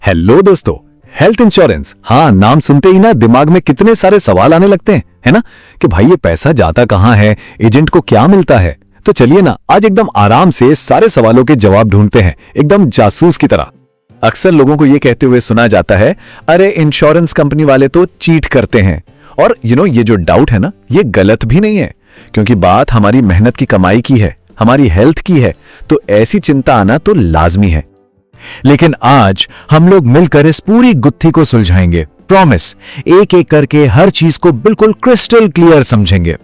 Hello दोस्तों, health insurance. हाँ, नाम सुनते ही ना दिमाग में कितने सारे सवाल आने लगते हैं, है ना? कि भाई ये पैसा जाता कहाँ है, एजेंट को क्या मिलता है। तो चलिए ना आज एकदम आराम से सारे सवालों के जवाब ढूंढते हैं, एकदम जासूस की तरह। अक्सर लोगों को ये कहते हुए सुना जाता है, अरे इंश्योरेंस कंपनी वाले तो चीट करते हैं। और ये जो डाउट है ना, ये गलत भी नहीं है, क्योंकि बात हमारी मेहनत की कमाई की है, हमारी हेल्थ की है, तो ऐसी चिंता आना तो लाजमी है। लेकिन आज हम लोग मिलकर इस पूरी गुत्थी को सुलझाएंगे। प्रॉमिस, एक एक करके हर चीज को बिल्कुल क्रिस्टल क्लियर समझेंगे।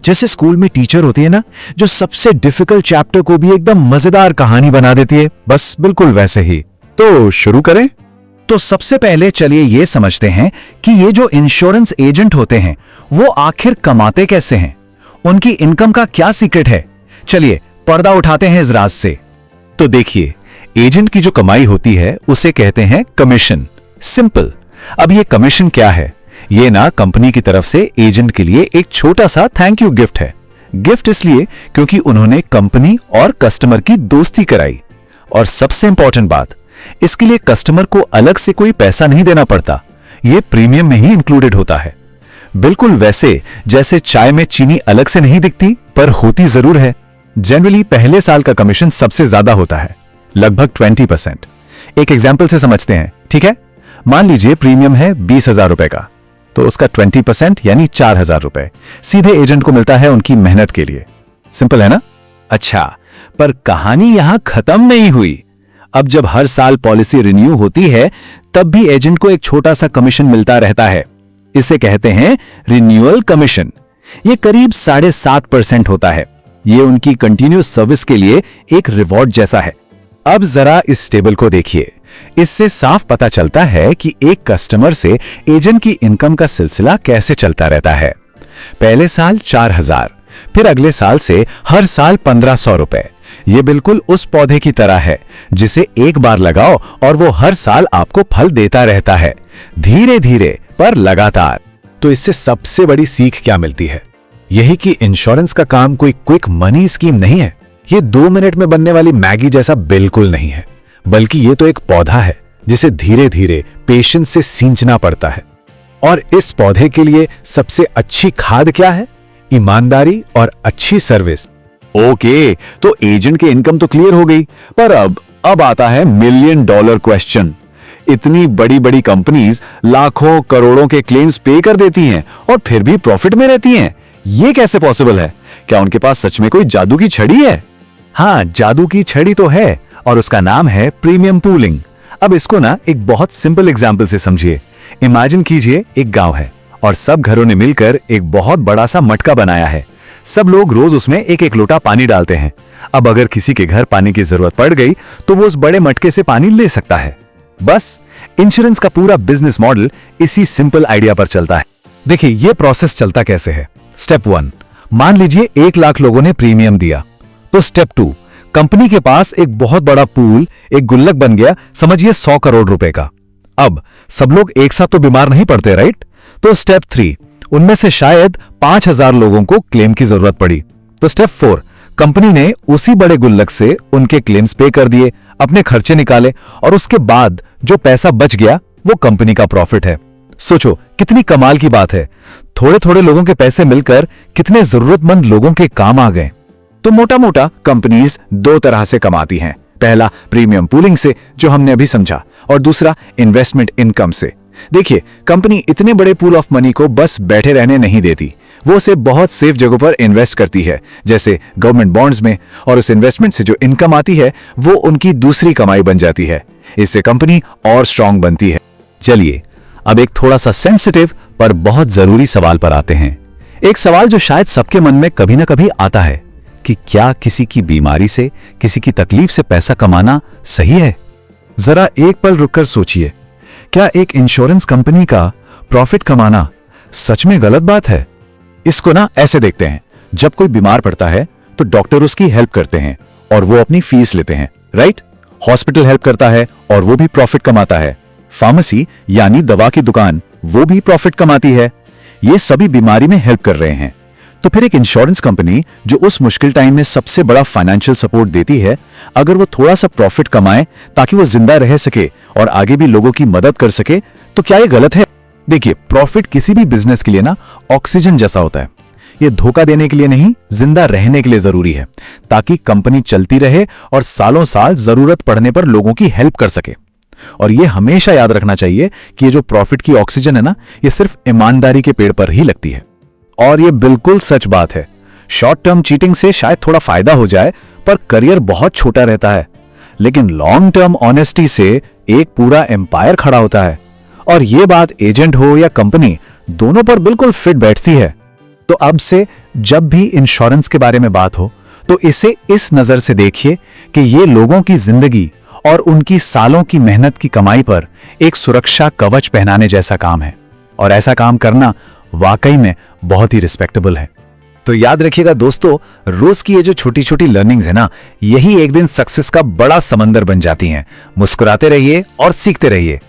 जैसे स्कूल में टीचर होती है ना, जो सबसे डिफिकल्ट चैप्टर को भी एकदम मजेदार कहानी बना देती है, बस बिल्कुल वैसे ही। तो शुरू करें। तो सबसे पहले चलिए ये समझते हैं कि ये जो इंश्योरेंस एजेंट होते हैं वो आखिर कमाते कैसे हैं, उनकी इनकम का क्या सीक्रेट है। चलिए पर्दा उठाते हैं इस राज से। तो देखिए, एजेंट की जो कमाई होती है उसे कहते हैं कमीशन। सिंपल। अब ये कमीशन क्या है? ये ना कंपनी की तरफ से एजेंट के लिए एक छोटा सा थैंक यू गिफ्ट है। गिफ्ट इसलिए क्योंकि उन्होंने कंपनी और कस्टमर की दोस्ती कराई। और सबसे इंपॉर्टेंट बात, इसके लिए कस्टमर को अलग से कोई पैसा नहीं देना पड़ता, ये प्रीमियम में ही इंक्लूडेड होता है। बिल्कुल वैसे जैसे चाय में चीनी अलग से नहीं दिखती, पर होती जरूर है। जनरली पहले साल का कमीशन सबसे ज्यादा होता है, लगभग 20%। एक एग्जाम्पल से समझते हैं, ठीक है? मान लीजिए प्रीमियम है 20,000 रुपए का, तो उसका 20% यानी 4,000 रुपए सीधे एजेंट को मिलता है उनकी मेहनत के लिए। सिंपल है ना? अच्छा, पर कहानी यहां खत्म नहीं हुई। अब जब हर साल पॉलिसी रिन्यू होती है, तब भी एजेंट को एक छोटा सा कमीशन मिलता रहता है। इसे कहते हैं रिन्यूअल कमीशन। यह करीब 7.5% होता है। यह उनकी कंटिन्यूस सर्विस के लिए एक रिवॉर्ड जैसा है। अब जरा इस टेबल को देखिए। इससे साफ पता चलता है कि एक कस्टमर से एजेंट की इनकम का सिलसिला कैसे चलता रहता है। पहले साल 4,000, फिर अगले साल से हर साल 1,500 रुपए। यह बिल्कुल उस पौधे की तरह है जिसे एक बार लगाओ और वो हर साल आपको फल देता रहता है, धीरे धीरे पर लगातार। तो इससे सबसे बड़ी सीख क्या मिलती है? यही कि इंश्योरेंस का काम कोई क्विक मनी स्कीम नहीं है। ये 2 मिनट में बनने वाली मैगी जैसा बिल्कुल नहीं है, बल्कि ये तो एक पौधा है जिसे धीरे धीरे पेशेंस से सींचना पड़ता है। और इस पौधे के लिए सबसे अच्छी खाद क्या है? ईमानदारी और अच्छी सर्विस। ओके, तो एजेंट की इनकम तो क्लियर हो गई, पर अब आता है $1 मिलियन क्वेश्चन। इतनी बड़ी बड़ी कंपनीज लाखों करोड़ों के क्लेम्स पे कर देती हैं और फिर भी प्रॉफिट में रहती हैं। ये कैसे पॉसिबल है? क्या उनके पास सच में कोई जादू की छड़ी है? हाँ, जादू की छड़ी तो है, और उसका नाम है प्रीमियम पूलिंग। अब इसको ना एक बहुत सिंपल एग्जांपल से समझिए। इमेजिन कीजिए एक गांव है और सब घरों ने मिलकर एक बहुत बड़ा सा मटका बनाया है। सब लोग रोज उसमें एक एक लोटा पानी डालते हैं। अब अगर किसी के घर पानी की जरूरत पड़ गई तो वो उस बड़े मटके से पानी ले सकता है। बस इंश्योरेंस का पूरा बिजनेस मॉडल इसी सिंपल आइडिया पर चलता है। देखिए ये प्रोसेस चलता कैसे है। स्टेप 1, मान लीजिए 1 लाख लोगों ने प्रीमियम दिया। तो स्टेप 2, कंपनी के पास एक बहुत बड़ा पूल, एक गुल्लक बन गया, समझिए 100 करोड़ रुपए का। अब सब लोग एक साथ तो बीमार नहीं पड़ते, राइट? तो स्टेप 3, उनमें से शायद 5,000 लोगों को क्लेम की जरूरत पड़ी। तो स्टेप 4, कंपनी ने उसी बड़े गुल्लक से उनके क्लेम्स पे कर दिए, अपने खर्चे निकाले, और उसके बाद जो पैसा बच गया वो कंपनी का प्रॉफिट है। सोचो कितनी कमाल की बात है। थोड़े थोड़े लोगों के पैसे मिलकर कितने जरूरतमंद लोगों के काम आ गए। तो मोटा मोटा कंपनीज 2 तरह से कमाती हैं। पहला प्रीमियम पूलिंग से, जो हमने अभी समझा, और दूसरा इन्वेस्टमेंट इनकम से। देखिए, कंपनी इतने बड़े पूल ऑफ मनी को बस बैठे रहने नहीं देती, वो उसे बहुत सेफ जगहों पर इन्वेस्ट करती है, जैसे गवर्नमेंट बॉन्ड्स में, और उस इन्वेस्टमेंट से जो इनकम आती है वो उनकी दूसरी कमाई बन जाती है। इससे कंपनी और स्ट्रांग बनती है। चलिए अब एक थोड़ा सा सेंसिटिव पर बहुत जरूरी सवाल पर आते हैं। एक सवाल जो शायद सबके मन में कभी ना कभी आता है कि क्या किसी की बीमारी से, किसी की तकलीफ से पैसा कमाना सही है? जरा एक पल रुककर सोचिए, क्या एक इंश्योरेंस कंपनी का प्रॉफिट कमाना सच में गलत बात है? इसको ना ऐसे देखते हैं, जब कोई बीमार पड़ता है तो डॉक्टर उसकी हेल्प करते हैं और वो अपनी फीस लेते हैं, राइट? हॉस्पिटल हेल्प करता है और वो भी प्रॉफिट कमाता है। फार्मेसी यानी दवा की दुकान, वो भी प्रॉफिट कमाती है। ये सभी बीमारी में हेल्प कर रहे हैं। तो फिर एक इंश्योरेंस कंपनी जो उस मुश्किल टाइम में सबसे बड़ा फाइनेंशियल सपोर्ट देती है, अगर वो थोड़ा सा प्रॉफिट कमाए ताकि वो जिंदा रह सके और आगे भी लोगों की मदद कर सके, तो क्या ये गलत है? देखिए, प्रॉफिट किसी भी बिजनेस के लिए ना ऑक्सीजन जैसा होता है। ये धोखा देने के लिए नहीं, जिंदा रहने के लिए जरूरी है, ताकि कंपनी चलती रहे और सालों साल जरूरत पड़ने पर लोगों की हेल्प कर सके। और ये हमेशा याद रखना चाहिए कि ये जो प्रॉफिट की ऑक्सीजन है ना, ये सिर्फ ईमानदारी के पेड़ पर ही लगती है। और ये बिल्कुल सच बात है, शॉर्ट टर्म चीटिंग से शायद थोड़ा फायदा हो जाए, पर करियर बहुत छोटा रहता है। लेकिन लॉन्ग टर्म ऑनेस्टी से एक पूरा एम्पायर खड़ा होता है। और ये बात एजेंट हो या कंपनी, दोनों पर बिल्कुल फिट बैठती है। तो अब से जब भी इंश्योरेंस के बारे में बात हो, तो इसे इस नजर से देखिए कि ये लोगों की जिंदगी और उनकी सालों की मेहनत की कमाई पर एक सुरक्षा कवच पहनाने जैसा काम है। और ऐसा काम करना वाकई में बहुत ही रिस्पेक्टेबल है। तो याद रखिएगा दोस्तों, रोज की ये जो छोटी छोटी लर्निंग्स है ना, यही एक दिन सक्सेस का बड़ा समंदर बन जाती हैं। मुस्कुराते रहिए और सीखते रहिए।